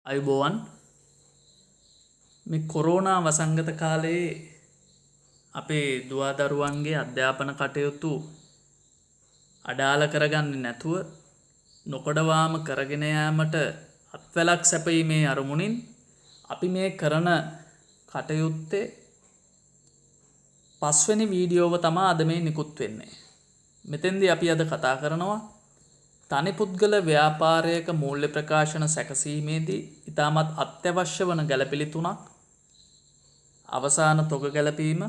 අයිබෝවන් මේ කොරෝනා වසංගත කාලයේ අපේ දුවදරුවන්ගේ අධ්‍යාපන කටයුතු අඩාල කරගන්නේ නැතුව නොකොඩවාම කරගෙන යාමට අත්වැලක් සැපීමේ අරමුණින් අපි මේ කරන කටයුත්තේ පස්වෙනි වීඩියෝව තමා අද මේ නිකුත් වෙන්නේ. මෙතෙන්දී අපි අද කතා කරනවා තනි පුද්ගල ව්‍යාපාරයක මූල්‍ය ප්‍රකාශන සැකසීමේදී ඉතාමත් අත්‍යවශ්‍ය වන ගැළපිලි තුනක් අවසාන තොග ගැලපීම,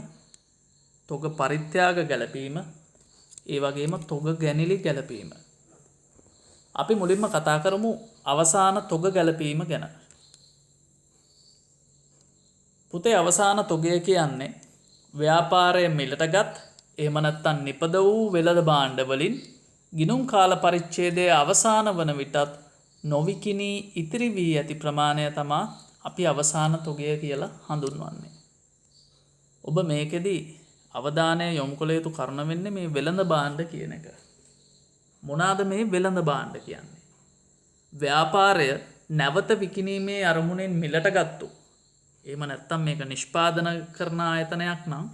තොග පරිත්‍යාග ගැලපීම, ඒ වගේම තොග ගැනිලි ගැලපීම. අපි මුලින්ම කතා කරමු අවසාන තොග ගැලපීම ගැන. පුතේ අවසාන තොගය කියන්නේ ව්‍යාපාරය මිලටගත් එහෙම නැත්නම් නිපද වූ වෙළඳ භාණ්ඩ වලින් ගිණුම් කාල පරිච්ඡේදයේ අවසාන වන විටත් නොවිකිනී ඉතිරි වී ඇති ප්‍රමාණය තමා අපි අවසාන තොගය කියලා හඳුන්වන්නේ. ඔබ මේකෙදී අවධානය යොමු කළ යුතු කරුණ වෙන්නේ මේ වෙළඳ භාණ්ඩ කියන එක. මොනවාද මේ වෙළඳ භාණ්ඩ කියන්නේ? ව්‍යාපාරය නැවත විකිණීමේ අරමුණෙන් මිලට ගත්තු. එහෙම නැත්නම් මේක නිෂ්පාදන කරන ආයතනයක් නම්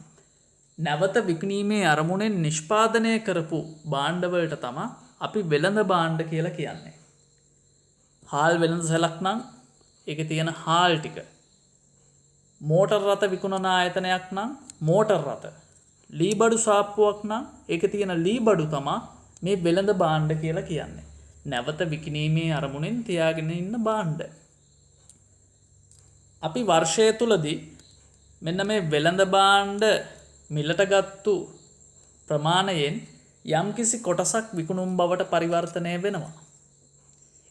නැවත විකිණීමේ අරමුණෙන් නිෂ්පාදනය කරපු භාණ්ඩවලට තමයි අපි වෙළඳ භාණ්ඩ කියලා කියන්නේ. හාල් වෙළඳ සැලක් නම් ඒකේ තියෙන හාල් ටික. මෝටර් රථ විකුණන ආයතනයක් නම් මෝටර් රථ. ලී බඩු සාප්පුවක් නම් ඒකේ තියෙන ලී බඩු තමයි මේ වෙළඳ භාණ්ඩ කියලා කියන්නේ. නැවත විකිණීමේ අරමුණෙන් තියාගෙන ඉන්න භාණ්ඩ. අපි වර්ෂය තුලදී මෙන්න මේ වෙළඳ භාණ්ඩ මිලට ගත්තු ප්‍රමාණයෙන් යම්කිසි කොටසක් විකුණුම් බවට පරිවර්තනය වෙනවා.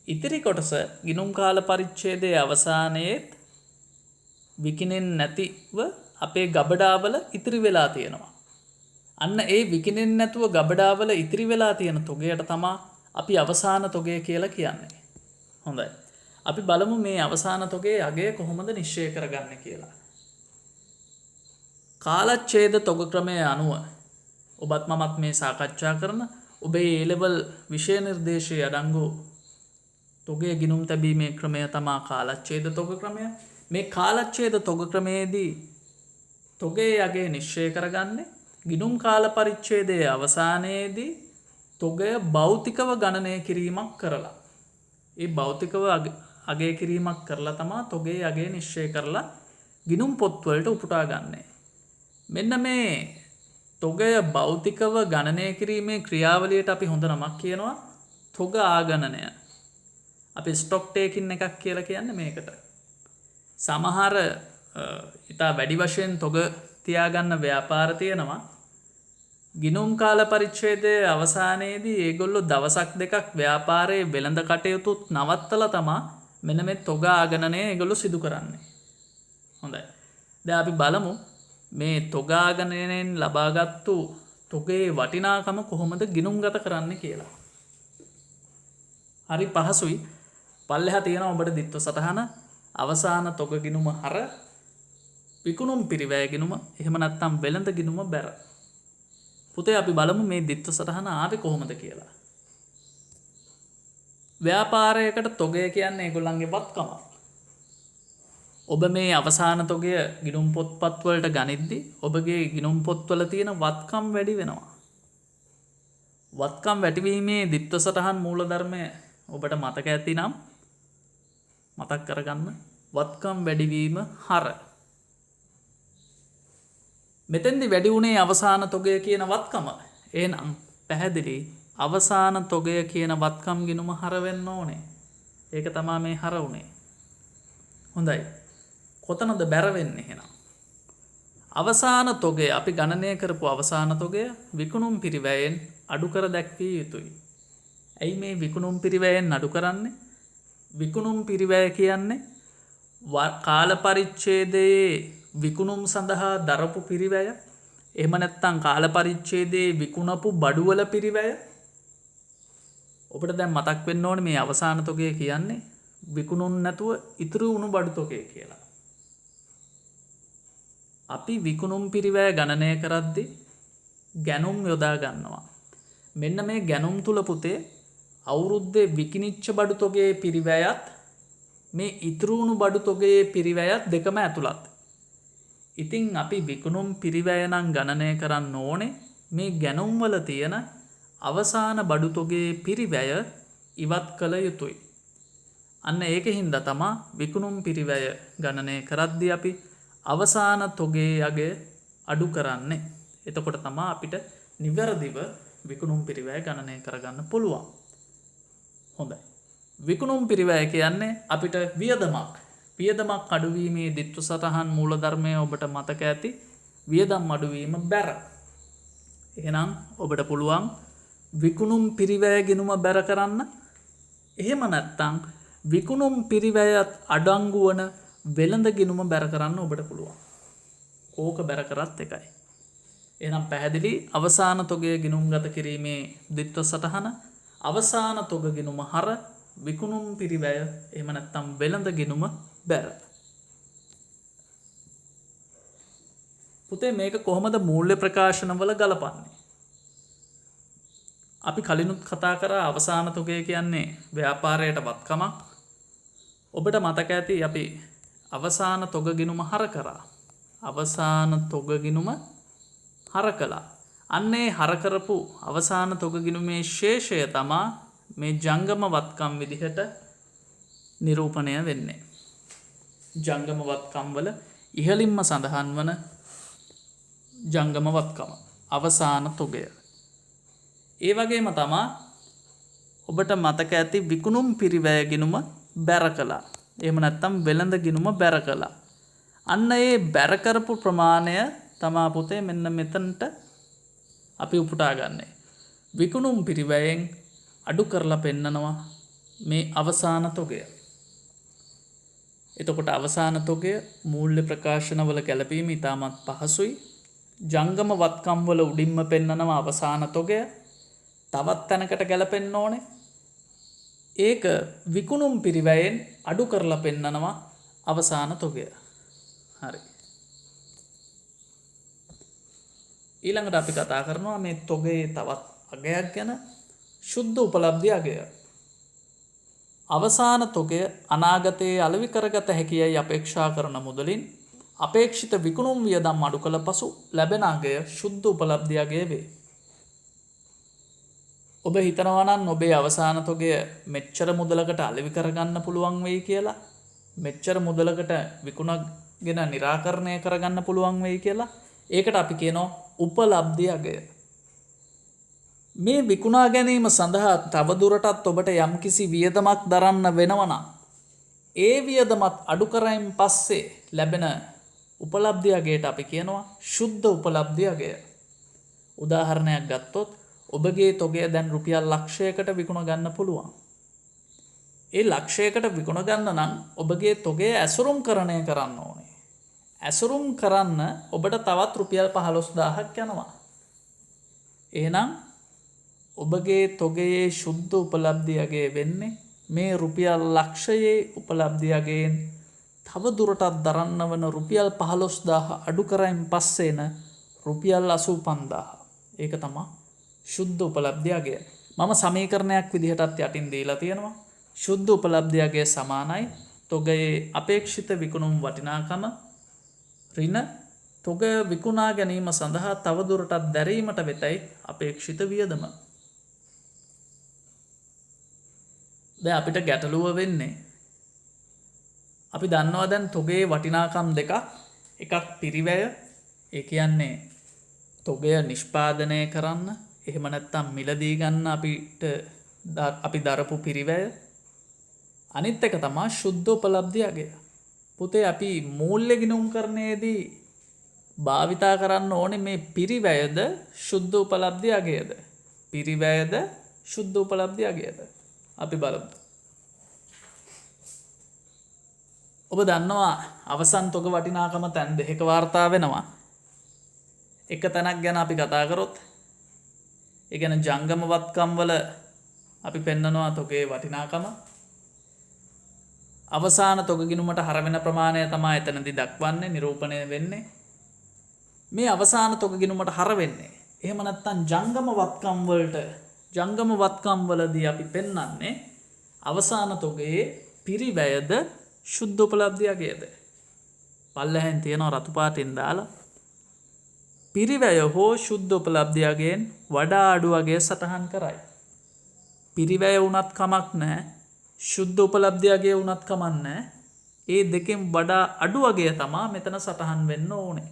ඉතිරි කොටස ගිණුම් කාල පරිච්ඡේදයේ අවසානයේත් විකිණෙන්නේ නැතිව අපේ ගබඩාවල ඉතිරි වෙලා තියෙනවා. අන්න ඒ විකිණෙන්නේ නැතුව ගබඩාවල ඉතිරි වෙලා තියෙන තොගයට තමයි අපි අවසාන තොගය කියලා කියන්නේ. හොඳයි. අපි බලමු මේ අවසාන තොගයේ අගය කොහොමද නිශ්චය කරගන්නේ කියලා. කාලච්ඡේද තොග ක්‍රමය අනුව ඔබත් මමත් මේ සාකච්ඡා කරන ඔබේ A level විෂය නිර්දේශයේ අඩංගු තොගය ගිණුම් තැබීමේ ක්‍රමය තමයි කාලච්ඡේද තොග ක්‍රමය. මේ කාලච්ඡේද තොග ක්‍රමයේදී තොගයේ අගය නිශ්චය කරගන්නේ ගිණුම් කාල පරිච්ඡේදයේ අවසානයේදී තොගය භෞතිකව ගණනය කිරීමක් කරලා. ඒ භෞතිකව අගය කිරීමක් කරලා තමයි තොගයේ අගය නිශ්චය කරලා ගිණුම් පොත්වලට උපුටා ගන්නේ. මෙන්න මේ තොගය භෞතිකව ගණනය කිරීමේ ක්‍රියාවලියට අපි හොඳ නමක් කියනවා තොග ආගණනය. අපි ස්ටොක් ටේකින් එකක් කියලා කියන්නේ මේකට. සමහර ඉතා වැඩි වශයෙන් තොග තියාගන්න ව්‍යාපාර තියෙනවා. ගිණුම් කාල පරිච්ඡේදයේ අවසානයේදී ඒගොල්ලෝ දවසක් දෙකක් ව්‍යාපාරයේ වෙළඳ කටයුතුත් නවත්තලා තමයි මෙන්න මේ තොග ආගණනය ඒගොල්ලෝ සිදු කරන්නේ. හොඳයි. දැන් අපි බලමු මේ තොග ආගණනයෙන් ලබාගත්තු තොගයේ වටිනාකම කොහොමද ගිණුම්ගත කරන්නේ කියලා. හරි පහසුයි. පල්ලෙහා තියෙනවා ඔබට දිත්ව සටහන අවසාන තොග ගිණුම හර විකුණුම් පිරිවැය ගිණුම එහෙම නැත්නම් වෙළඳ ගිණුම බැර. පුතේ අපි බලමු මේ දිත්ව සටහන ආවේ කොහොමද කියලා. ව්‍යාපාරයකට තොගය කියන්නේ ඒගොල්ලන්ගේ වත්කම. ඔබ මේ අවසාන තොගය ගිණුම් පොත්පත් වලට ගනිද්දී ඔබගේ ගිණුම් පොත්වල තියෙන වත්කම් වැඩි වෙනවා. වත්කම් වැඩිවීමේ දිත්ව සටහන් මූලධර්මය ඔබට මතක ඇතිනම් මතක් කරගන්න. වත්කම් වැඩිවීම හර. මෙතෙන්දි වැඩි වුණේ අවසාන තොගය කියන වත්කම. එහෙනම් පැහැදිලි අවසාන තොගය කියන වත්කම් ගිණුම හර වෙන්න ඕනේ. ඒක තමයි මේ හර උනේ. හොඳයි. කොතනද බැර වෙන්නේ එහෙනම්? අවසාන තොගය අපි ගණනය කරපු අවසාන තොගය විකුණුම් පිරිවැයෙන් අඩු කර දැක්විය යුතුයි. ඇයි මේ විකුණුම් පිරිවැයෙන් අඩු කරන්නේ? විකුණුම් පිරිවැය කියන්නේ කාල පරිච්ඡේදයේ විකුණුම් සඳහා දරපු පිරිවැය. එහෙම නැත්නම් කාල පරිච්ඡේදයේ විකුණපු බඩුවල පිරිවැය. ඔබට දැන් මතක් වෙන්න ඕනේ මේ අවසාන තොගය කියන්නේ විකුණුම් නැතුව ඉතුරු වුණු බඩු තොගය කියලා. අපි විකුණුම් පිරිවැය ගණනය කරද්දී ගැනුම් යොදා ගන්නවා. මෙන්න මේ ගැනුම් තුල පුතේ අවුරුද්දේ විකිණිච්ච බඩු තොගයේ පිරිවැයත් මේ ඉතුරුණු බඩු තොගයේ පිරිවැයත් දෙකම ඇතුළත්. ඉතින් අපි විකුණුම් පිරිවැය නම් ගණනය කරන්න ඕනේ මේ ගැනුම්වල තියෙන අවසාන බඩු තොගයේ පිරිවැය ඉවත් කළ යුතුයි. අන්න ඒක හින්දා තමා විකුණුම් පිරිවැය ගණනය කරද්දී අපි අවසාන තොගයේ අගය අඩු කරන්නේ. එතකොට තමා අපිට නිවැරදිව විකුණුම් පිරිවැය ගණනය කරගන්න පුළුවන්. හොඳයි. විකුණුම් පිරිවැය කියන්නේ අපිට වියදමක් අඩුවීමේ දිට්ඨු සටහන් මූලධර්මය ඔබට මතක ඇති. වියදම් අඩුවීම බැර. එහෙනම් ඔබට පුළුවන් විකුණුම් පිරිවැය ගිණුම බැර කරන්න. එහෙම නැත්නම් විකුණුම් පිරිවැයත් අඩංගු වන වෙළඳ ගිණුම බැර කරන්න ඔබට පුළුවන්. කෝක බැර කරත් එකයි. එහෙනම් පැහැදිලි අවසාන තොගය ගිණුම්ගත කිරීමේ දිට්ඨු සටහන අවසාන තොග ගිණුම හර විකුණුම් පිරිවැය එහෙම නැත්නම් වෙළඳ ගිණුම බැර. පුතේ මේක කොහොමද මූල්‍ය ප්‍රකාශනවල ගලපන්නේ? අපි කලිනුත් කතා කරා අවසාන තොගය කියන්නේ ව්‍යාපාරයට වත්කමක්. ඔබට මතක ඇති අපි අවසාන තොග ගිණුම හර කරා. අවසාන තොග ගිණුම හර කළා. අන්නේ හර කරපු අවසාන තොග ගිණුමේ ශේෂය තමා මේ ජංගම වත්කම් විදිහට නිරූපණය වෙන්නේ. ජංගම වත්කම් වල ඉහළින්ම සඳහන් වන ජංගම වත්කම අවසාන තොගය. ඒ වගේම තමා ඔබට මතක ඇති විකුණුම් පිරිවැය ගිණුම බැර කළා. එහෙම නැත්නම් වෙළඳ ගිණුම බැර කළා. අන්න ඒ බැර කරපු ප්‍රමාණය තමා පුතේ මෙන්න මෙතනට අපි උපුටා ගන්නේ. විකුණුම් පිරිවැයෙන් අඩු කරලා පෙන්නනවා මේ අවසාන තොගය. එතකොට අවසාන තොගය මූල්‍ය ප්‍රකාශනවල ගැලපීම ඉතාමත් පහසුයි. ජංගම වත්කම් වල උඩින්ම පෙන්නනවා අවසාන තොගය. තවත් තැනකට ගැලපෙන්න ඕනේ. ඒක විකුණුම් පිරිවැයෙන් අඩු කරලා පෙන්නනවා අවසාන තොගය. හරි. ඊළඟට අපි කතා කරනවා මේ තොගයේ තවත් අගයක් ගැන. ශුද්ධ උපලබ්ධි අගය. අවසාන තොගය අනාගතයේ අලෙවි කරගත හැකියයි අපේක්ෂා කරන මුදලින් අපේක්ෂිත විකුණුම් වියදම් අඩු කළ පසු ලැබෙන අගය ශුද්ධ උපලබ්ධි අගය වේ. ඔබ හිතනවා නම් ඔබේ අවසාන තොගය මෙච්චර මුදලකට අලෙවි කරගන්න පුළුවන් වෙයි කියලා, මෙච්චර මුදලකට විකුණගෙන निराකරණය කරගන්න පුළුවන් වෙයි කියලා. ඒකට අපි කියනවා උපලබ්ධි අගය. මේ විකුණා ගැනීම සඳහා තවදුරටත් ඔබට යම්කිසි වියදමක් දරන්න වෙනවා නම් ඒ වියදමත් අඩු කරයින් පස්සේ ලැබෙන උපලබ්ධි අගයට අපි කියනවා ශුද්ධ උපලබ්ධි අගය. උදාහරණයක් ගත්තොත් ඔබගේ තොගය දැන් රුපියල් ලක්ෂයකට විකුණ ගන්න පුළුවන්. ඒ ලක්ෂයකට විකුණ ගන්න නම් ඔබගේ තොගය ඇසුරුම්කරණය කරන්න ඕනේ. ඇසුරුම් කරන්න ඔබට තවත් රුපියල් 15000ක් යනවා. එහෙනම් ඔබගේ තොගයේ ශුද්ධ උපලබ්ධි අගය වෙන්නේ මේ රුපියල් ලක්ෂයේ උපලබ්ධි අගයෙන් තව දුරටත් දරන්න වන රුපියල් 15000 අඩු කරයින් පස්සේන රුපියල් 85000. ඒක තමයි ශුද්ධ උපලබ්ධි අගය. මම සමීකරණයක් විදිහටත් යටින් දීලා තියෙනවා. ශුද්ධ උපලබ්ධි අගය සමානයි තොගයේ අපේක්ෂිත විකුණුම් වටිනාකම ඍණ තොගය විකුණා ගැනීම සඳහා තව දුරටත් දැරීමට වෙතයි අපේක්ෂිත වියදම. දැන් අපිට ගැටලුව වෙන්නේ අපි දන්නවා දැන් තොගයේ වටිනාකම් දෙකක්. එකක් පිරිවැය. ඒ කියන්නේ තොගය නිෂ්පාදනය කරන්න එහෙම නැත්නම් මිලදී ගන්න අපි දරපු පිරිවැය. අනිත් එක තමයි ශුද්ධ උපලබ්ධි අගය. පුතේ අපි මූල්‍ය ගිණුම්කරණයේදී භාවිතා කරන්න ඕනේ මේ පිරිවැයද ශුද්ධ උපලබ්ධි අගයද? පිරිවැයද ශුද්ධ උපලබ්ධි අගයද? අපි බලමු. ඔබ දන්නවා අවසන් තොග වටිනාකම තැන් දෙකක වාර්තා වෙනවා. එක තැනක් ගැන අපි කතා කරොත් ඒ කියන්නේ ජංගම වත්කම් වල අපි පෙන්නනවා තොගයේ වටිනාකම. අවසාන තොග ගිණුමට හර වෙන ප්‍රමාණය තමයි එතනදී දක්වන්නේ නිරූපණය වෙන්නේ. මේ අවසාන තොග ගිණුමට හර වෙන්නේ. එහෙම නැත්නම් ජංගම වත්කම් වලදී අපි පෙන්වන්නේ අවසාන තොගයේ පිරිවැයද ශුද්ධ උපලබ්ධිය අගයද? පල්ලෙහෙන් තියෙනවා රතු පාටින් දාලා පිරිවැය හෝ ශුද්ධ උපලබ්ධිය අගයෙන් වඩා අඩු අගය සටහන් කරයි. පිරිවැය වුණත් කමක් නැහැ. ශුද්ධ උපලබ්ධිය අගය වුණත් කමක් නැහැ. ඒ දෙකෙන් වඩා අඩු අගය තමයි මෙතන සටහන් වෙන්න ඕනේ.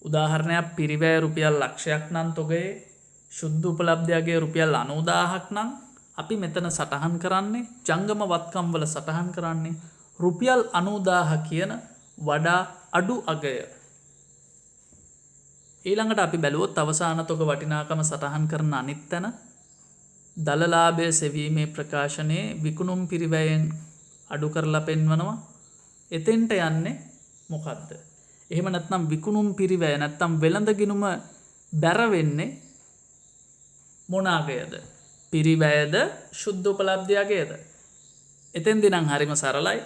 උදාහරණයක් පිරිවැය රුපියල් ලක්ෂයක් නම් තොගයේ ශුද්ධ උපලබ්ධිය අගය රුපියල් 90000ක් නම් අපි මෙතන සටහන් කරන්නේ ජංගම වත්කම් වල සටහන් කරන්නේ රුපියල් 90000 කියන වඩා අඩු අගය. ඊළඟට අපි බැලුවොත් අවසාන තොග වටිනාකම සටහන් කරන අනිත් තැන දලලාභය සෙවීමේ ප්‍රකාශනයේ විකුණුම් පිරිවැයෙන් අඩු කරලා පෙන්වනවා. එතෙන්ට යන්නේ මොකද්ද? එහෙම නැත්නම් විකුණුම් පිරිවැය නැත්නම් වෙළඳ ගිණුම බැර වෙන්නේ මොන අගයද? පිරිවැයද ශුද්ධ උපලබ්ධිය අගයද? එතෙන්දී නම් හරිම සරලයි.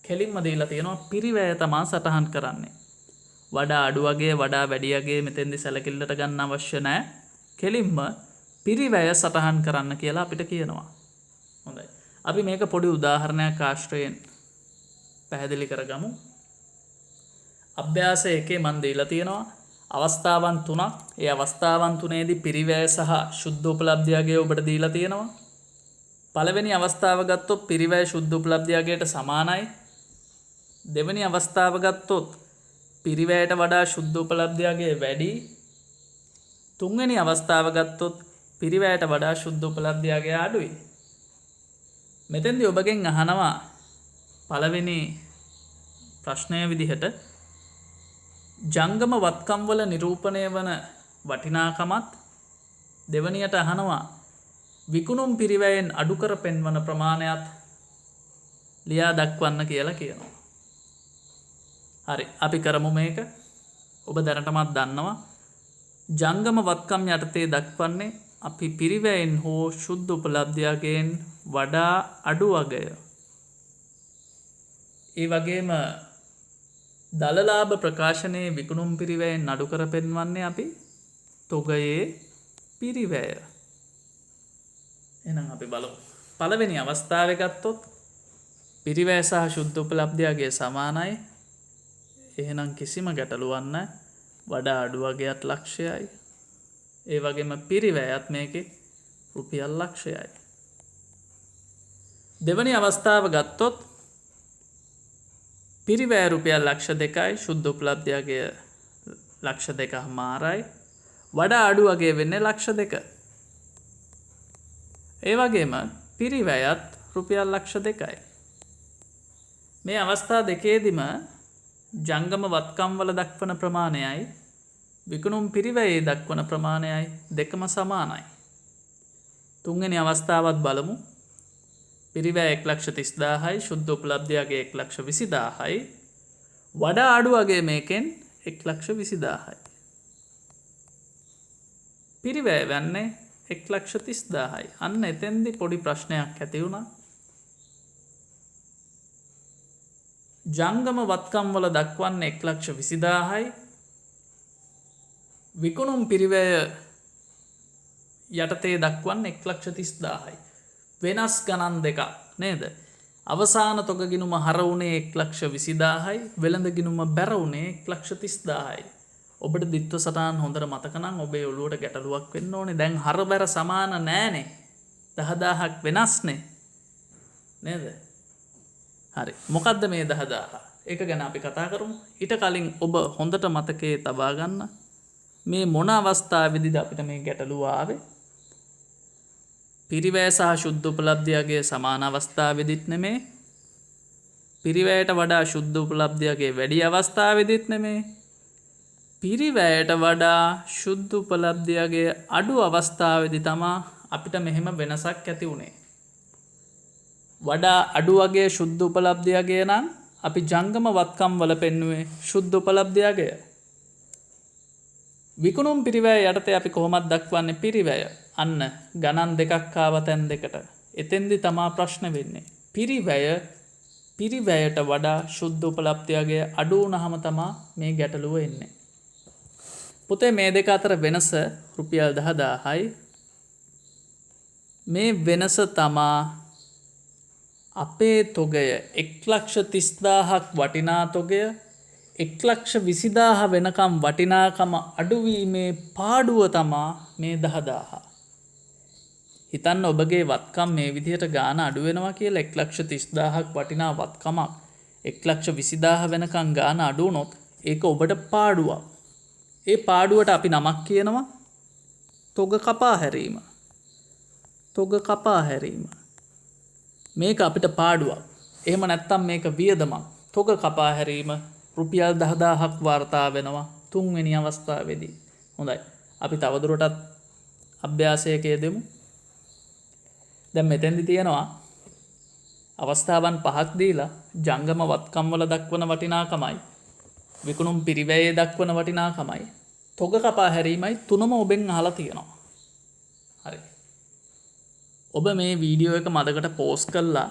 කෙලින්ම දීලා තියෙනවා පිරිවැය තමයි සටහන් කරන්නේ. වඩා අඩු අගය වඩා වැඩි අගය මෙතෙන්දී සැලකිල්ලට ගන්න අවශ්‍ය නැහැ. කෙලින්ම පිරිවැය සටහන් කරන්න කියලා අපිට කියනවා. හොඳයි. අපි මේක පොඩි උදාහරණයක් ආශ්‍රයෙන් පැහැදිලි කරගමු. අභ්‍යාස 1 මන් දීලා තියෙනවා අවස්ථාවන් 3ක්. ඒ අවස්ථාවන් 3ේදී පිරිවැය සහ ශුද්ධ උපලබ්ධිය අගය ඔබට දීලා තියෙනවා. පළවෙනි අවස්ථාව ගත්තොත් පිරිවැය ශුද්ධ උපලබ්ධිය අගයට සමානයි. දෙවෙනි අවස්ථාව ගත්තොත් පිරිවැයට වඩා ශුද්ධ උපලබ්ධිය අගය වැඩි. තුන්වෙනි අවස්ථාව ගත්තොත් පිරිවැයට වඩා ශුද්ධ උපලබ්ධිය අගය අඩුයි. මෙතෙන්දී ඔබගෙන් අහනවා පළවෙනි ප්‍රශ්නය විදිහට ජංගම වත්කම් වල නිරූපණය වන වටිනාකමත් දෙවනියට අහනවා විකුණුම් පිරිවැයෙන් අඩු කර පෙන්වන ප්‍රමාණයත් ලියා දක්වන්න කියලා කියනවා. හරි අපි කරමු මේක. ඔබ දැනටමත් දන්නවා ජංගම වත්කම් යටතේ දක්වන්නේ අපි පිරිවැයෙන් හෝ ශුද්ධ උපලබ්ධියගෙන් වඩා අඩු අගය. ඒ වගේම දලලාභ ප්‍රකාශනයේ විකුණුම් පිරිවැයෙන් අඩු කර පෙන්වන්නේ අපි තොගයේ පිරිවැය. එහෙනම් අපි බලමු. පළවෙනි අවස්ථාවේ ගත්තොත් පිරිවැය සහ ශුද්ධ උපලබ්ධියගේ සමානයි. එහෙනම් කිසිම ගැටලුවක් නැහැ. වඩා අඩු අගයත් ලක්ෂයයි. ඒ වගේම පිරිවැයත් මේකේ රුපියල් ලක්ෂයයි. දෙවැනි අවස්ථාව ගත්තොත් පිරිවැය රුපියල් ලක්ෂ 2යි ශුද්ධ උපලබ්ධියගේ ලක්ෂ 2මාරයි. වඩා අඩු අගය වෙන්නේ ලක්ෂ 2. ඒ වගේම පිරිවැයත් රුපියල් ලක්ෂ 2යි. මේ අවස්ථා දෙකේදීම ජංගම වත්කම් වල දක්වන ප්‍රමාණයයි විකුණුම් පිරිවැයේ දක්වන ප්‍රමාණයයි දෙකම සමානයි. තුන්වෙනි අවස්ථාවත් බලමු. පිරිවැය 1,30,000යි ශුද්ධ උපලබ්ධියගේ 1,20,000යි. වඩා අඩු අගය මේකෙන් 1,20,000යි. පිරිවැය වෙන්නේ 1,30,000යි. අන්න එතෙන්දී පොඩි ප්‍රශ්නයක් ඇති වුණා. ජංගම වත්කම් වල දක්වන්නේ 1,20,000යි. විකුණුම් පිරිවැය යටතේ දක්වන්නේ 1,30,000යි. වෙනස් ගණන් දෙකක් නේද? අවසාන තොග ගිණුම හර වුණේ 1,20,000යි. වෙළඳ ගිණුම බැර වුණේ 1,30,000යි. ඔබට දිත්ව සටහන් හොඳට මතක නම් ඔබේ ඔළුවට ගැටලුවක් වෙන්න ඕනේ. දැන් හර බැර සමාන නෑනේ. 10,000ක් වෙනස්නේ. නේද? හරි. මොකද්ද මේ 10,000? ඒක ගැන අපි කතා කරමු. ඊට කලින් ඔබ හොඳට මතකයේ තබා ගන්න මේ මොන අවස්ථාවේදීද අපිට මේ ගැටලුව ආවේ? පිරිවැය සහ ශුද්ධ උපලබ්ධියගේ සමාන අවස්ථාවේදීත් නෙමේ. පිරිවැයට වඩා ශුද්ධ උපලබ්ධියගේ වැඩි අවස්ථාවේදීත් නෙමේ. පිරිවැයට වඩා ශුද්ධ උපලබ්ධියගේ අඩු අවස්ථාවේදී තමයි අපිට මෙහෙම වෙනසක් ඇති වුණේ. වඩා අඩු වගේ ශුද්ධ උපලබ්ධියගේ නම් අපි ජංගම වත්කම් වල පෙන්නුවේ ශුද්ධ උපලබ්ධියගේ. විකුණුම් පිරිවැය යටතේ අපි කොහොමද දක්වන්නේ පිරිවැය? අන්න ගණන් දෙකක් ආව තැන් දෙකට. එතෙන්දී තමා ප්‍රශ්න වෙන්නේ. පිරිවැයට වඩා ශුද්ධ උපලබ්ධියගේ අඩු වුණාම තමා මේ ගැටලුව එන්නේ. පුතේ මේ දෙක අතර වෙනස රුපියල් 10,000යි. මේ වෙනස තමා අපේ තොගය 1,30,000ක් වටිනා තොගය 1,20,000 වෙනකම් වටිනාකම අඩුවීමේ පාඩුව තමා මේ 10,000. හිතන්න ඔබගේ වත්කම් මේ විදිහට ගාන අඩු වෙනවා කියලා 1,30,000ක් වටිනා වත්කමක් 1,20,000 වෙනකම් ගාන අඩු වුණොත් ඒක ඔබට පාඩුවක්. ඒ පාඩුවට අපි නමක් කියනවා තොග කපා හැරීම. තොග කපා හැරීම. මේක අපිට පාඩුවක්. එහෙම නැත්තම් මේක වියදමක්. තොග කපා හැරීම රුපියල් 10,000ක් වාර්තා වෙනවා තුන්වෙනි අවස්ථාවේදී. හොඳයි. අපි තවදුරටත් අභ්‍යාසයක යෙදෙමු. දැන් මෙතෙන්දි තියෙනවා අවස්ථාවන් 5ක් දීලා ජංගම වත්කම් වල දක්වන වටිනාකමයි විකුණුම් පිරිවැයේ දක්වන වටිනාකමයි තොග කපා හැරීමයි තුනම ඔබෙන් අහලා තියෙනවා. හරි. ඔබ මේ වීඩියෝ එක මදකට පෝස්ට් කළා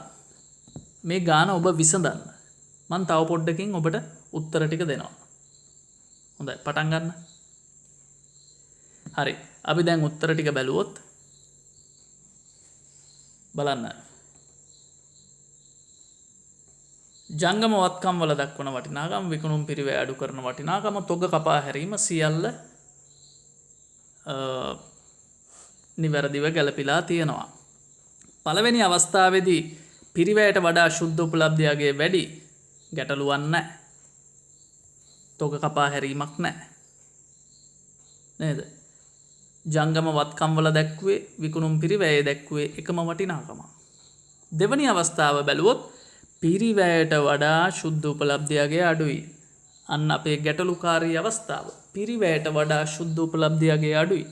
මේ ගාන ඔබ විසඳන්න. මම තව පොඩ්ඩකින් ඔබට උත්තර ටික දෙනවා. හොඳයි පටන් ගන්න. හරි. අපි දැන් උත්තර ටික බැලුවොත් බලන්න. ජංගම වත්කම් වල දක්වන වටිනාකම විකුණුම් පිරිවැය අඩු කරන වටිනාකම තොග කපා හැරීම සියල්ල නිවැරදිව ගැලපිලා තියෙනවා. පළවෙනි අවස්ථාවේදී පිරිවැයට වඩා ශුද්ධ උපලබ්ධියගේ වැඩි ගැටලුවක් නැහැ. තොග කපා හැරීමක් නැහැ. නේද? ජංගම වත්කම් වල දැක්වේ විකුණුම් පිරිවැයේ දැක්වේ එකම වටිනාකම. දෙවැනි අවස්ථාව බැලුවොත් පිරිවැයට වඩා ශුද්ධ උපලබ්ධියගේ අඩුයි. අන්න අපේ ගැටලුකාරී අවස්ථාව. පිරිවැයට වඩා ශුද්ධ උපලබ්ධියගේ අඩුයි.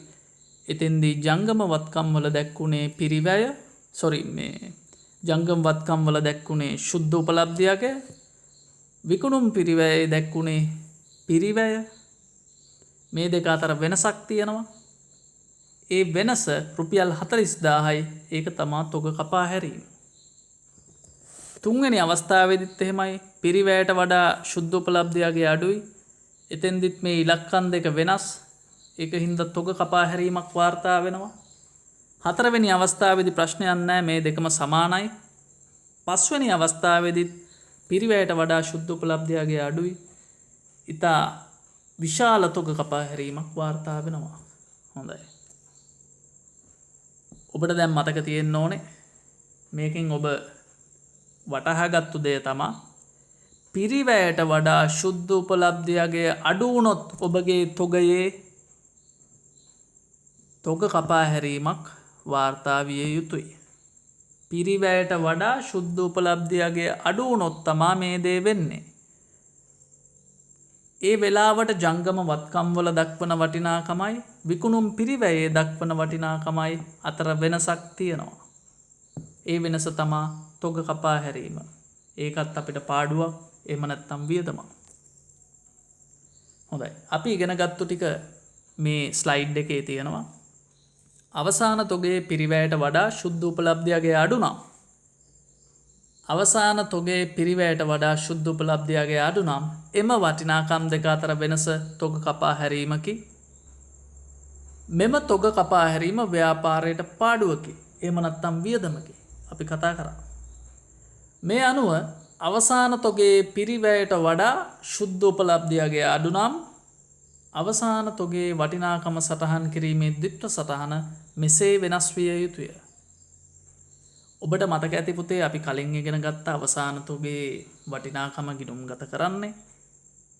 එතෙන්දී ජංගම වත්කම් වල දැක්ුණේ පිරිවැය ජංගම වත්කම් වල දැක්ුණේ ශුද්ධ උපලබ්ධියගේ විකුණුම් පිරිවැයේ දැක්ුණේ පිරිවැය. මේ දෙක අතර වෙනසක් තියෙනවා. ඒ වෙනස රුපියල් 40,000යි. ඒක තමා තොග කපා හැරීම. තුන්වෙනි අවස්ථාවේදීත් එහෙමයි පිරිවැයට වඩා ශුද්ධ උපලබ්ධියගේ අඩුයි. එතෙන්දිත් මේ ඉලක්කම් දෙක වෙනස්. ඒක හින්දා තොග කපා හැරීමක් වාර්තා වෙනවා. හතරවෙනි අවස්ථාවේදී ප්‍රශ්නයක් නැහැ මේ දෙකම සමානයි. පස්වෙනි අවස්ථාවේදීත් පිරිවැයට වඩා ශුද්ධ උපලබ්ධියගේ අඩුයි. ඉතා විශාල තොග කපා හැරීමක් වාර්තා වෙනවා. හොඳයි. ඔබට දැන් මතක තියෙන්න ඕනේ මේකෙන් ඔබ වටහාගත්තු දේ තමා පිරිවැයට වඩා ශුද්ධ උපලබ්ධියගේ අඩු වුණොත් ඔබගේ තොගයේ තොග කපා හැරීමක් වාර්තා විය යුතුයි. පිරිවැයට වඩා ශුද්ධ උපලබ්ධියගේ අඩු වුණොත් තමා මේ දේ වෙන්නේ. ඒ වෙලාවට ජංගම වත්කම් වල දක්වන වටිනාකමයි විකුණුම් පිරිවැයේ දක්වන වටිනාකමයි අතර වෙනසක් තියෙනවා. ඒ වෙනස තමා තොග කපා හැරීම. ඒකත් අපිට පාඩුවක්. එහෙම නැත්නම් වියදමක්. හොඳයි. අපි ඉගෙන ගත්තු ටික මේ ස්ලයිඩ් එකේ තියෙනවා. අවසාන තොගයේ පිරිවැයට වඩා ශුද්ධ උපලබ්ධියගේ අඩු නම් අවසාන තොගයේ පිරිවැයට වඩා ශුද්ධ උපලබ්ධියගේ අඩු නම් එම වටිනාකම් දෙක අතර වෙනස තොග කපා හැරීමකි. මෙම තොග කපා හැරීම ව්‍යාපාරයට පාඩුවකි. එහෙම නැත්නම් වියදමකි. අපි කතා කරා. මේ අනුව අවසාන තොගයේ පිරිවැයට වඩා ශුද්ධ උපලබ්ධියගේ අඩු නම් අවසාන තොගයේ වටිනාකම සටහන් කිරීමේ ද්විත්ව සටහන මෙසේ වෙනස් විය යුතුය. ඔබට මතක ඇති පුතේ අපි කලින් ඉගෙන ගත්ත අවසාන තොගයේ වටිනාකම ගිණුම් ගත කරන්නේ.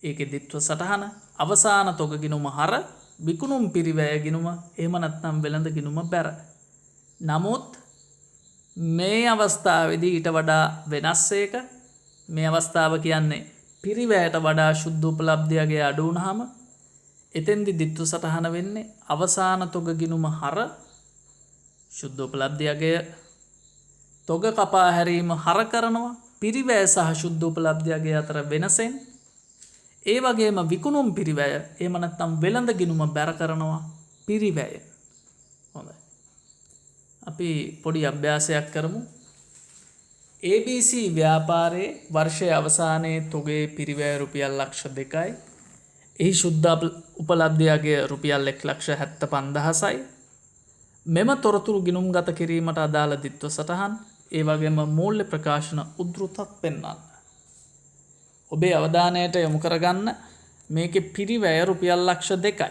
ඒකේ ද්විත්ව සටහන අවසාන තොග ගිණුම හර විකුණුම් පිරිවැය ගිණුම එහෙම නැත්නම් වෙළඳ ගිණුම බැර. නමුත් මේ අවස්ථාවේදී ඊට වඩා වෙනස් එක මේ අවස්ථාව කියන්නේ පිරිවැයට වඩා ශුද්ධ උපලබ්ධියගේ අඩු වුණාම එතෙන්දි ද්විත්ව සටහන වෙන්නේ අවසාන තොග ගිණුම හර ශුද්ධ උපලබ්ධියගේ තොග කපා හැරීම හර කරනවා පිරිවැය සහ ශුද්ධ උපලබ්ධියගේ අතර වෙනසෙන්. ඒ වගේම විකුණුම් පිරිවැය එහෙම නැත්නම් වෙළඳ ගිණුම බැර කරනවා පිරිවැය. හොඳයි. අපි පොඩි අභ්‍යාසයක් කරමු. ABC ව්‍යාපාරයේ වර්ෂයේ අවසානයේ තොගේ පිරිවැය රුපියල් ලක්ෂ 2යි. එහි ශුද්ධ උපලබ්ධියගේ රුපියල් 1,75,000යි. මෙම තොරතුරු ගිණුම් ගත කිරීමට අදාළ ද්විත්ව සටහන් ඒ වගේම මූල්‍ය ප්‍රකාශන උද්ෘතත් පෙන්වන්න. ඔබේ අවධානයට යොමු කරගන්න මේකේ පිරිවැය රුපියල් ලක්ෂ 2යි.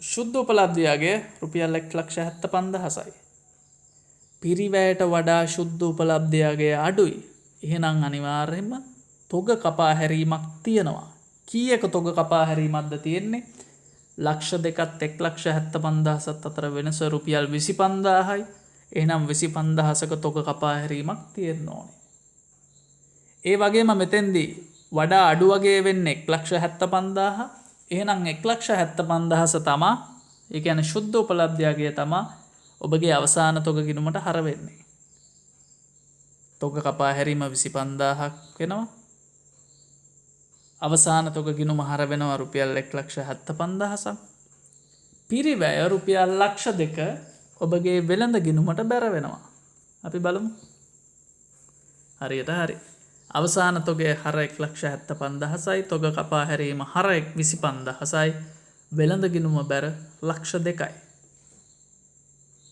ශුද්ධ උපලබ්ධියගේ රුපියල් 1,75,000යි. පිරිවැයට වඩා ශුද්ධ උපලබ්ධියගේ අඩුයි. එහෙනම් අනිවාර්යයෙන්ම තොග කපා හැරීමක් තියෙනවා. කීයක තොග කපා හැරීමක්ද තියෙන්නේ? ලක්ෂ 2ත් 1,75,000ත් අතර වෙනස රුපියල් 25,000යි. එහෙනම් 25,000ක තොග කපා හැරීමක් තියෙන්න ඕනේ. ඒ වගේම මෙතෙන්දී වඩා අඩු වගේ වෙන්නේ 1,75,000. එහෙනම් 1,75,000 තමා, ඒ කියන්නේ ශුද්ධ උපලබ්ධියගේ තමා ඔබගේ අවසාන තොග ගිණුමට හර වෙන්නේ. තොග කපා හැරීම 25,000ක් වෙනවා. අවසාන තොග ගිණුම හර වෙනවා රුපියල් 1,75,000ක්. පිරිවැය රුපියල් ලක්ෂ 2 ඔබගේ වෙළඳ ගිණුමට බැර වෙනවා. අපි බලමු. හරියට හරි. අවසාන තොගේ හර 1,75,000යි, තොග කපා හැරීම හර 25,000යි, වෙළඳ ගිණුම බැර ලක්ෂ 2යි.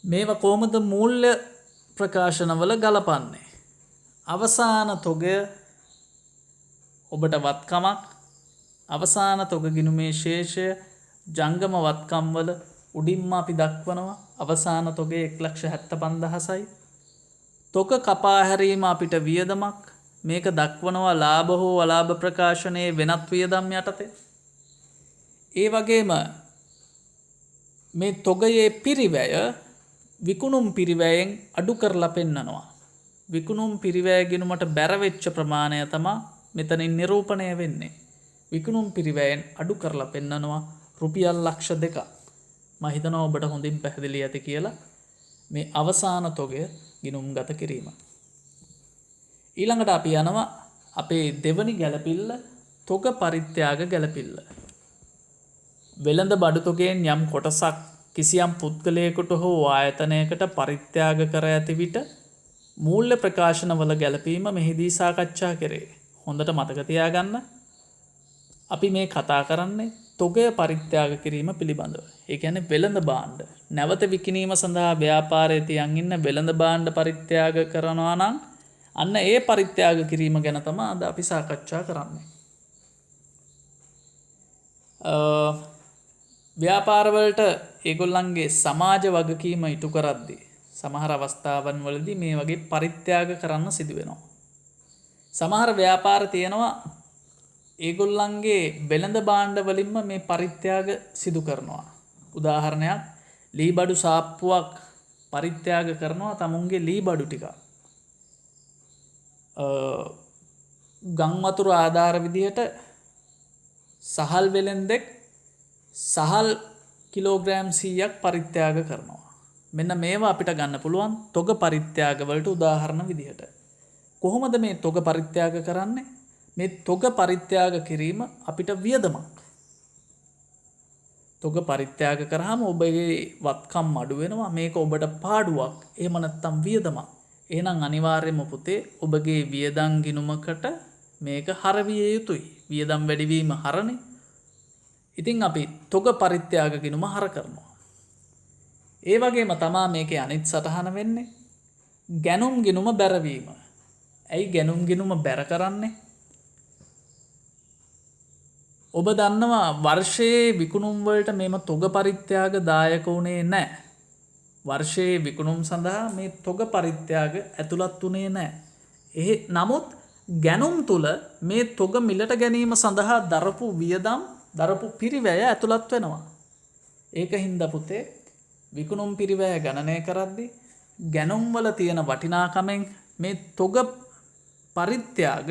මේවා කොහොමද මූල්‍ය ප්‍රකාශනවල ගලපන්නේ? අවසාන තොගය ඔබට වත්කමක්, අවසාන තොග ගිණුමේ ශේෂය ජංගම වත්කම් වල උඩින්ම අපි දක්වනවා. අවසාන තොගේ 1,75,000යි. තොග කපා හැරීම අපිට වියදමක්. මේක දක්වනවා ලාභ හෝ අලාභ ප්‍රකාශනයේ වෙනත් වියදම් යටතේ. ඒ වගේම මේ තොගයේ පිරිවැය විකුණුම් පිරිවැයෙන් අඩු කරලා පෙන්නනවා. විකුණුම් පිරිවැය ගිණුමට බැර වෙච්ච ප්‍රමාණය තමයි මෙතනින් නිරූපණය වෙන්නේ. විකුණුම් පිරිවැයෙන් අඩු කරලා පෙන්නනවා රුපියල් ලක්ෂ 2ක්. මම හිතනවා ඔබට හොඳින් පැහැදිලි ඇති කියලා මේ අවසාන තොගය ගිණුම්ගත කිරීම. ඊළඟට අපි යනවා අපේ දෙවනි ගැළපිල්ල, තොග පරිත්‍යාග ගැළපිල්ල. වෙළඳ බඩු තොගයෙන් යම් කොටසක් කිසියම් පුද්ගලයෙකුට හෝ ආයතනයකට පරිත්‍යාග කර ඇති විට මූල්‍ය ප්‍රකාශනවල ගැළපීම මෙහිදී සාකච්ඡා කරේ. හොඳට මතක තියාගන්න. අපි මේ කතා කරන්නේ තොගය පරිත්‍යාග කිරීම පිළිබඳව. ඒ කියන්නේ වෙළඳ භාණ්ඩ නැවත විකිණීම සඳහා ව්‍යාපාරයේ තියන් ඉන්න වෙළඳ භාණ්ඩ පරිත්‍යාග කරනවා නම් අන්න ඒ පරිත්‍යාග කිරීම ගැන තමයි අද අපි සාකච්ඡා කරන්නේ. ව්‍යාපාරවලට ඒගොල්ලන්ගේ සමාජ වගකීම ඉටු කරද්දී සමහර අවස්ථාවන් වලදී මේ වගේ පරිත්‍යාග කරන්න සිදු වෙනවා. සමහර ව්‍යාපාර තියෙනවා ඒගොල්ලන්ගේ වෙළඳ භාණ්ඩ වලින්ම මේ පරිත්‍යාග සිදු කරනවා. උදාහරණයක්, ලී බඩු සාප්පුවක් පරිත්‍යාග කරනවා තමුන්ගේ ලී බඩු ටික. ගම් වතුර ආධාර විදිහට සහල් වෙළෙන්දෙක් සහල් කිලෝග්‍රෑම් 100ක් පරිත්‍යාග කරනවා. මෙන්න මේවා අපිට ගන්න පුළුවන් තොග පරිත්‍යාග වලට උදාහරණ විදිහට. කොහොමද මේ තොග පරිත්‍යාග කරන්නේ? මේ තොග පරිත්‍යාග කිරීම අපිට වියදමක්. තොග පරිත්‍යාග කරාම ඔබගේ වත්කම් අඩු වෙනවා. මේක ඔබට පාඩුවක්. එහෙම නැත්නම් වියදමක්. එහෙනම් අනිවාර්යයෙන්ම පුතේ ඔබගේ වියදම් ගිණුමකට මේක හරවිය යුතුයි. වියදම් වැඩිවීම හරනේ. ඉතින් අපි තොග පරිත්‍යාග ගිණුම හර කරනවා. ඒ වගේම තමා මේකේ අනිත් සටහන වෙන්නේ ගැනුම් ගිණුම බැරවීම. ඇයි ගැනුම් ගිණුම බැර කරන්නේ? ඔබ දන්නවා වර්ෂයේ විකුණුම් වලට මේම තොග පරිත්‍යාග දායක වුණේ නැහැ. වර්ෂයේ විකුණුම් සඳහා මේ තොග පරිත්‍යාග ඇතුළත් වුණේ නැහැ. නමුත් ගැනුම් තුල මේ තොග මිලට ගැනීම සඳහා දරපු වියදම්, දරපු පිරිවැය ඇතුළත් වෙනවා. ඒක හින්දා පුතේ විකුණුම් පිරිවැය ගණනය කරද්දී ගැනුම් වල තියෙන වටිනාකමෙන් මේ තොග පරිත්‍යාග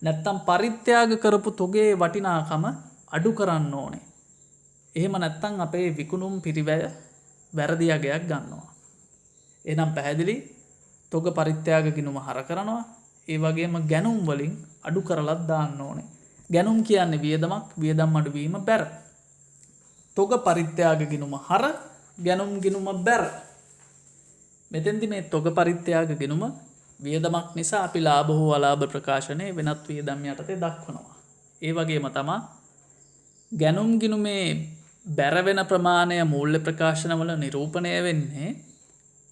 නැත්තම් පරිත්‍යාග කරපු තොගේ වටිනාකම අඩු කරන්න ඕනේ. එහෙම නැත්තම් අපේ විකුණුම් පිරිවැය වැරදි අගයක් ගන්නවා. එහෙනම් පැහැදිලි තොග පරිත්‍යාග ගිණුම හර කරනවා. ඒ වගේම ගැනුම් වලින් අඩු කරලත් දාන්න ඕනේ. ගැනුම් කියන්නේ වියදමක්, වියදම් අඩුවීම බැර. තොග පරිත්‍යාග ගිණුම හර, ගැනුම් ගිණුම බැර. මෙතෙන්දි මේ තොග පරිත්‍යාග ගිණුම වියදමක් නිසා අපි ලාභ හෝ අලාභ ප්‍රකාශනයේ වෙනත් වියදම් යටතේ දක්වනවා. ඒ වගේම තමයි ගැනුම් ගිණුමේ බැර වෙන ප්‍රමාණය මූල්‍ය ප්‍රකාශනවල නිරූපණය වෙන්නේ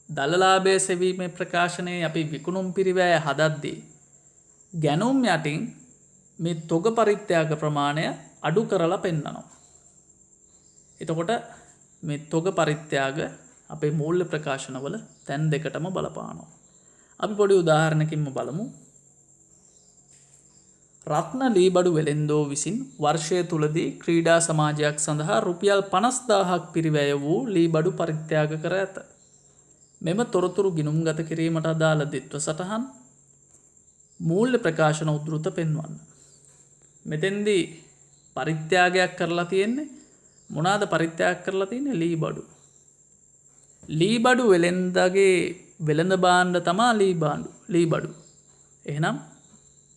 දලලාභය සෙවීමේ ප්‍රකාශනයේ අපි විකුණුම් පිරිවැය හදද්දී ගැනුම් යටින් මේ තොග පරිත්‍යාග ප්‍රමාණය අඩු කරලා පෙන්නනවා. එතකොට මේ තොග පරිත්‍යාග අපේ මූල්‍ය ප්‍රකාශනවල තැන් දෙකටම බලපානවා. අපි පොඩි උදාහරණකින්ම බලමු. රත්න ලීබඩු වෙළෙන්දෝ විසින් වර්ෂය තුලදී ක්‍රීඩා සමාජයක් සඳහා රුපියල් 50000ක් පිරිවැය වූ ලීබඩු පරිත්‍යාග කර ඇත. මෙම තොරතුරු ගිණුම්ගත කිරීමට අදාළ දිත්ව සටහන් මූල්‍ය ප්‍රකාශන උද්ෘත පෙන්වන්න. මෙතෙන්දී පරිත්‍යාගයක් කරලා තියෙන්නේ මොනවාද පරිත්‍යාග කරලා තියෙන්නේ ලීබඩු. ලීබඩු වෙළෙන්දගේ වෙළඳ භාණ්ඩ තමා ලීබඩු. එහෙනම්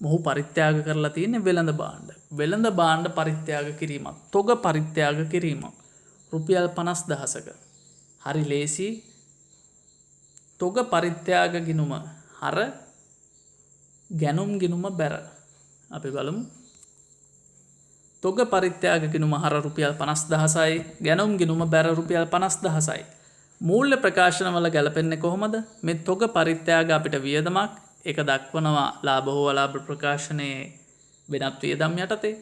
මොහු පරිත්‍යාග කරලා තියෙන්නේ වෙළඳ භාණ්ඩ. වෙළඳ භාණ්ඩ පරිත්‍යාග කිරීමක්, තොග පරිත්‍යාග කිරීමක් රුපියල් 50000ක. හරි ලේසි. තොග පරිත්‍යාග ගිණුම හර ගැනුම් ගිණුම බැර. අපි බලමු. තොග පරිත්‍යාග ගිණුම හර රුපියල් 50000යි, ගැනුම් ගිණුම බැර රුපියල් 50000යි. මූල්‍ය ප්‍රකාශනවල ගැලපෙන්නේ කොහොමද? මේ තොග පරිත්‍යාග අපිට වියදමක්, ඒක දක්වනවා ලාභ හෝ අලාභ ප්‍රකාශනයේ වෙනත් වියදම් යටතේ.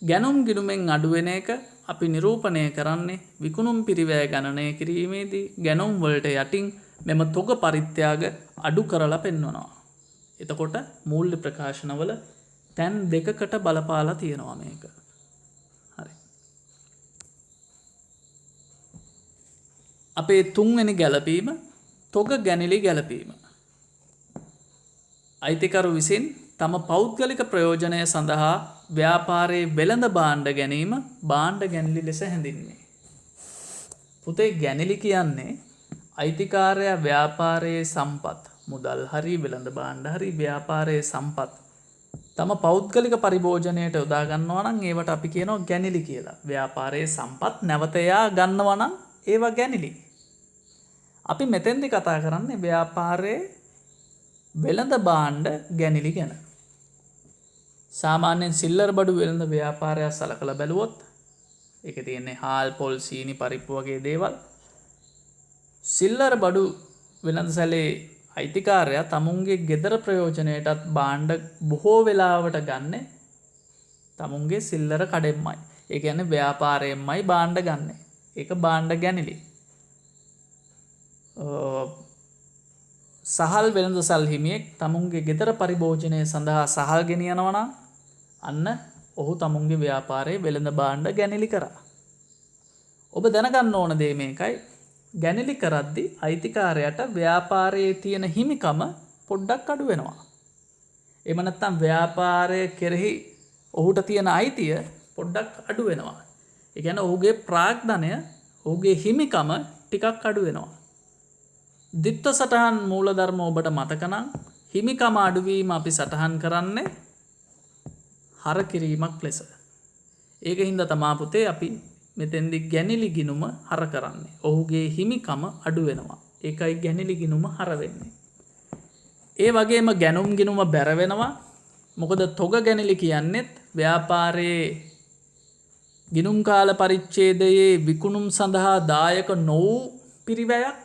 ගැනුම් ගිණුමෙන් අඩු වෙන එක අපි නිරූපණය කරන්නේ විකුණුම් පිරිවැය ගණනය කිරීමේදී ගැනුම් වලට යටින් මෙම තොග පරිත්‍යාග අඩු කරලා පෙන්වනවා. එතකොට මූල්‍ය ප්‍රකාශනවල තැන් දෙකකට බලපාලා තියෙනවා මේක. හරි. අපේ තුන්වෙනි ගැලපීම තොග ගැනිලි ගැලපීම. අයිතිකරු විසින් තම පෞද්ගලික ප්‍රයෝජනය සඳහා ව්‍යාපාරයේ වෙළඳ භාණ්ඩ ගැනීම භාණ්ඩ ගැනිලි ලෙස හැඳින්වේ. පුතේ ගැනිලි කියන්නේ අයිතිකාරයා ව්‍යාපාරයේ සම්පත්, මුදල් හරි වෙළඳ භාණ්ඩ හරි ව්‍යාපාරයේ සම්පත් තම පෞද්ගලික පරිභෝජනයට යොදා ගන්නවා නම් ඒවට අපි කියනවා ගැනිලි කියලා. ව්‍යාපාරයේ සම්පත් නැවත එයා ගන්නවා නම් ඒවා ගැනිලි. අපි මෙතෙන්දි කතා කරන්නේ ව්‍යාපාරයේ වෙළඳ භාණ්ඩ ගැනිලි ගැන. සාමාන්‍යයෙන් සිල්ලර් බඩු වෙළඳ ව්‍යාපාරයක් සලකලා බැලුවොත් ඒකේ තියෙන්නේ හාල්, පොල්, සීනි, පරිප්පු වගේ දේවල්. සිල්ලර් බඩු වෙළඳසැලේ අයිතිකාරයා තමුන්ගේ ගෙදර ප්‍රයෝජනයටත් භාණ්ඩ බොහෝ වෙලාවට ගන්න තමුන්ගේ සිල්ලර කඩෙන්මයි. ඒ කියන්නේ ව්‍යාපාරයෙන්මයි භාණ්ඩ ගන්න. ඒක භාණ්ඩ ගැනිලි. සහල් වෙළඳසල් හිමියෙක් තමුන්ගේ ගෙදර පරිභෝජනය සඳහා සහල් ගෙනියනවා නම් අන්න ඔහු තමුන්ගේ ව්‍යාපාරයේ වෙළඳ භාණ්ඩ ගැනිලි කරා. ඔබ දැනගන්න ඕන දේ මේකයි. ගැනිලි කරද්දී අයිතිකාරයට ව්‍යාපාරයේ තියෙන හිමිකම පොඩ්ඩක් අඩු වෙනවා. එහෙම නැත්නම් ව්‍යාපාරය කෙරෙහි ඔහුට තියෙන අයිතිය පොඩ්ඩක් අඩු වෙනවා. ඒ කියන්නේ ඔහුගේ ප්‍රාග්ධනය, ඔහුගේ හිමිකම ටිකක් අඩු වෙනවා. දිත්ව සටහන් මූලධර්ම ඔබට මතක නම් හිමිකම අඩුවීම අපි සටහන් කරන්නේ හර කිරීමක් ලෙස. ඒකින්ද තමා පුතේ අපි මෙතෙන්දි ගැනිලි ගිණුම හර කරන්නේ. ඔහුගේ හිමිකම අඩු වෙනවා. ඒකයි ගැනිලි ගිණුම හර වෙන්නේ. ඒ වගේම ගැනුම් ගිණුම බැර වෙනවා. මොකද තොග ගැනිලි කියන්නේත් ව්‍යාපාරයේ ගිණුම් කාල පරිච්ඡේදයේ විකුණුම් සඳහා දායක නොවූ පිරිවැයක්.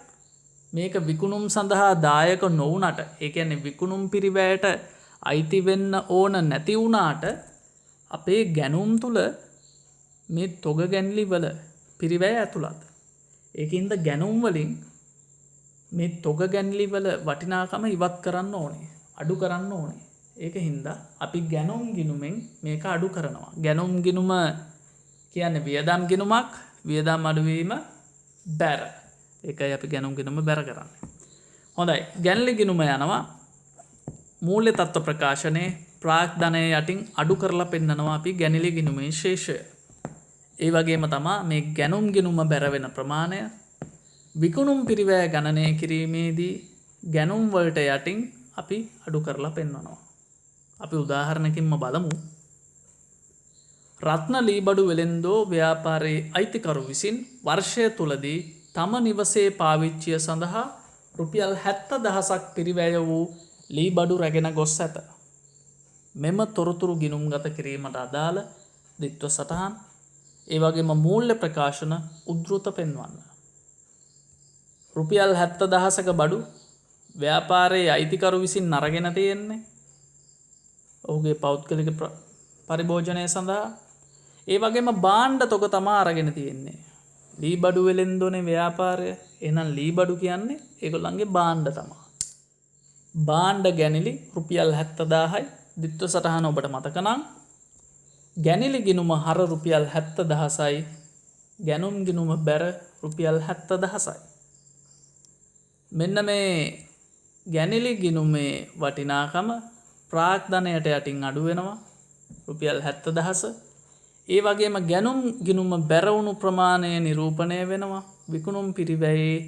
මේක විකුණුම් සඳහා දායක නොවුනට, ඒ කියන්නේ විකුණුම් පිරිවැයට අයිති වෙන්න ඕන නැති වුණාට අපේ ගැනුම් තුල මේ තොග ගැනිලි වල පිරිවැය ඇතුළත්. ඒකින්ද ගැනුම් වලින් මේ තොග ගැනිලි වල වටිනාකම ඉවත් කරන්න ඕනේ, අඩු කරන්න ඕනේ. ඒකින්ද අපි ගැනුම් ගිණුමෙන් මේක අඩු කරනවා. ගැනුම් ගිණුම කියන්නේ වියදම් ගිණුමක්, වියදම් අඩුවීම බැර. ඒකයි අපි ගැනුම් ගිණුම බැර කරන්නේ. හොඳයි. ගැනිලි ගිණුම යනවා මූල්‍ය තත්ත්ව ප්‍රකාශනයේ ප්‍රාග්ධනය යටින් අඩු කරලා පෙන්නනවා අපි ගැනිලි ගිණුමේ ශේෂය. ඒ වගේම තමා මේ ගැනුම් ගිණුම බැර වෙන ප්‍රමාණය විකුණුම් පිරිවැය ගණනය කිරීමේදී ගැනුම් වලට යටින් අපි අඩු කරලා පෙන්වනවා. අපි උදාහරණකින්ම බලමු. රත්න ලීබඩු වෙළෙන්දෝ ව්‍යාපාරයේ අයිතිකරු විසින් වර්ෂය තුලදී තම නිවසේ පාවිච්චිය සඳහා රුපියල් 70000ක් පිරිවැය වූ ලීබඩු රැගෙන ගොස් ඇත. මෙම තොරතුරු ගිණුම්ගත කිරීමට අදාළ දිත්ව සටහන්, ඒ වගේම මූල්‍ය ප්‍රකාශන උද්ෘත පෙන්වන්න. රුපියල් 70,000ක බඩු ව්‍යාපාරයේ අයිතිකරු විසින් අරගෙන තියෙන්නේ ඔහුගේ පෞද්ගලික පරිභෝජනය සඳහා. ඒ වගේම භාණ්ඩ තොග තමා අරගෙන තියෙන්නේ. ලී බඩු වෙලෙන්දෝනේ ව්‍යාපාරය. එහෙනම් ලී බඩු කියන්නේ ඒගොල්ලන්ගේ භාණ්ඩ තමා. භාණ්ඩ ගැනිලි රුපියල් 70,000යි. දිත්ව සටහන ඔබට මතක නම් ගැනිලි ගිණුම හර රුපියල් 70,000යි. ගැනුම් ගිණුම බැර රුපියල් 70,000යි. මෙන්න මේ ගැනිලි ගිණුමේ වටිනාකම ප්‍රාග්ධනයට යටින් අඩු වෙනවා රුපියල් 70,000. ඒ වගේම ගැනුම් ගිණුම බැරවුණු ප්‍රමාණය නිරූපණය වෙනවා විකුණුම් පිරිවැයේ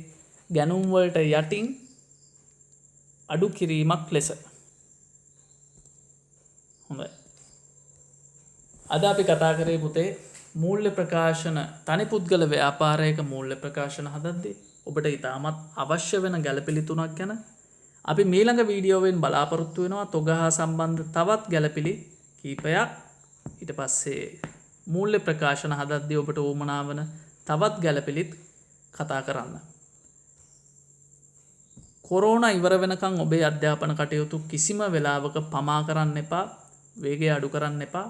ගැනුම් වලට යටින් අඩු කිරීමක් ලෙස. හොඳයි. අද අපි කතා කරේ පුතේ මූල්‍ය ප්‍රකාශන තනි පුද්ගල ව්‍යාපාරයක මූල්‍ය ප්‍රකාශන හදද්දී ඔබට ඉතාමත් අවශ්‍ය වෙන ගැළපිලි තුනක් ගැන අපි මීළඟ වීඩියෝවෙන් බලාපොරොත්තු වෙනවා. තොග හා සම්බන්ධ තවත් ගැළපිලි කීපයක්. ඊට පස්සේ මූල්‍ය ප්‍රකාශන හදද්දී ඔබට උවමනා වන තවත් ගැළපිලිත් කතා කරන්න. කොරෝනා ඉවර වෙනකන් ඔබේ අධ්‍යාපන කටයුතු කිසිම වෙලාවක පමා කරන්න එපා. වේගය අඩු කරන්න එපා.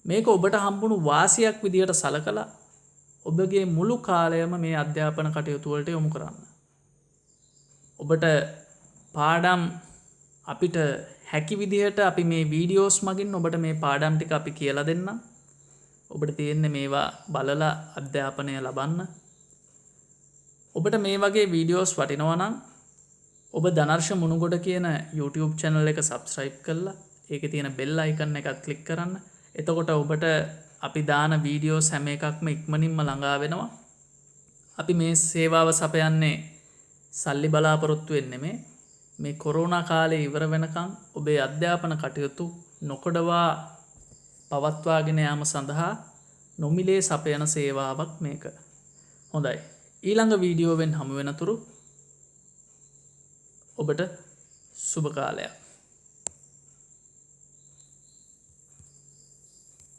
මේක ඔබට හම්බුණු වාසියක් විදියට සලකලා ඔබගේ මුළු කාලයම මේ අධ්‍යාපන කටයුතු වලට යොමු කරන්න. ඔබට පාඩම් අපිට හැකි විදිහට අපි මේ වීඩියෝස් මගින් ඔබට මේ පාඩම් ටික අපි කියලා දෙන්නම්. ඔබට තියෙන්නේ මේවා බලලා අධ්‍යාපනය ලබන්න. ඔබට මේ වගේ වීඩියෝස් වටිනවා නම් ඔබ ධනර්ෂ මුණුගොඩ කියන YouTube channel එක subscribe කරලා ඒකේ තියෙන bell icon එකත් click කරන්න. එතකොට ඔබට අපි දාන වීඩියෝස් හැම එකක්ම ඉක්මනින්ම ළඟා වෙනවා. අපි මේ සේවාව සපයන්නේ සල්ලි බලාපොරොත්තු වෙන්නේ මේ කොරෝනා කාලේ ඉවර වෙනකන් ඔබේ අධ්‍යාපන කටයුතු නොකඩවා පවත්වාගෙන යාම සඳහා නොමිලේ සපයන සේවාවක් මේක. හොඳයි. ඊළඟ වීඩියෝවෙන් හමු වෙනතුරු ඔබට සුබ කාලයක්.